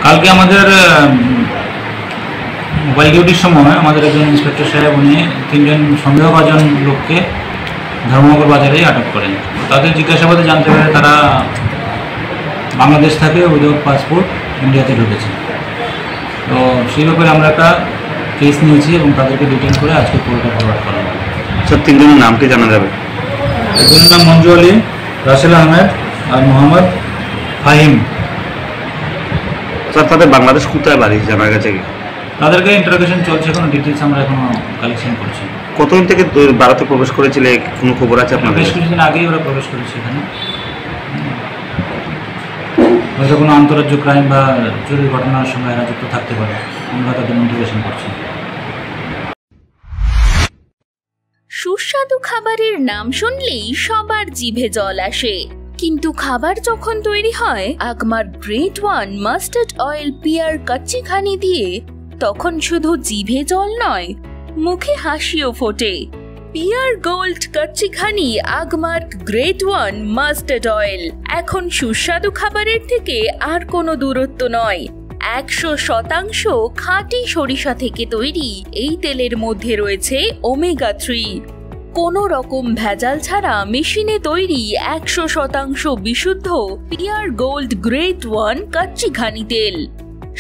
কালকে আমাদের মোবাইল ডিউটির সময় আমাদের একজন ইন্সপেক্টর সাহেব উনি 3 জন সন্দেহভাজন লোককে ধর্মনগর বাজারে আটক করেন। তাদের জিজ্ঞাসাবাদে জানতে পারে তারা বাংলাদেশ থেকে উইদাউট পাসপোর্ট ইন্ডিয়াতে ঢুকেছে। তো সেই ব্যাপারে আমরা একটা কেস নিয়েছি এবং তাদেরকে ডিটেইন করে আজকে কোর্টে ফরওয়ার্ড করা হবে। স্যার, 3 জনের নাম কি জানা যাবে? একজনের নাম মঞ্জু আলী, রাসেল আহমেদ আর মোহাম্মদ ফাহিম। স্যার, তাদের বাংলাদেশ কোথায় বাড়ি জানা গেছে কি? তাদেরকে ইন্টারোগেশন চলছে, কোনো ডিটেলস আমরা এখনো কালেকশন করছি। কতদিন থেকে ভারতে প্রবেশ করেছিল কোনো খবর আছে আপনাদের? বেশ কিছুদিন আগেই ওরা প্রবেশ করেছে এখানে। হয়তো কোনো আন্তঃরাজ্য ক্রাইম বা চুরির ঘটনার সঙ্গে এরা যুক্ত থাকতে পারে, আমরা তাদের ইন্টারোগেশন করছি। সুস্বাদু খাবারের নাম শুনলেই সবার জিভে জল আসে, কিন্তু খাবার যখন তৈরি হয় Agmark grade one mustard oil পিয়ার কাচ্চিখানি দিয়ে, তখন শুধু জিভে জল নয়, মুখে হাসিও ফোটে। পিয়ার gold kachchi ghani Agmark grade one mustard oil এখন সুস্বাদু খাবারের থেকে আর কোনো দূরত্ব নয়। 100% খাঁটি সরিষা থেকে তৈরি এই তেলের মধ্যে রয়েছে ওমেগা 3। কোনো রকম ভেজাল ছাড়া মেশিনে তৈরি 100% বিশুদ্ধ পিয়ার গোল্ড গ্রেট ওয়ান কাচ্চিখানি তেল,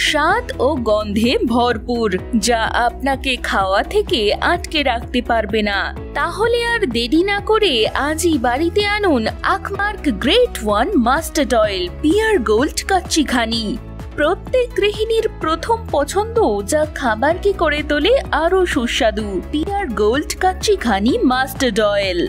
স্বাদ ও গন্ধে ভরপুর, যা আপনাকে খাওয়া থেকে আটকে রাখতে পারবে না। তাহলে আর দেরি না করে আজই বাড়িতে আনুন Agmark grade one mustard oil পিয়ার গোল্ড কাচ্চিখানি। প্রত্যেক গৃহিণীর প্রথম পছন্দ, যা খাবারকে করে তোলে আরো সুস্বাদু। পিয়ার গোল্ড কাচ্চিখানি মাস্টার্ড অয়েল।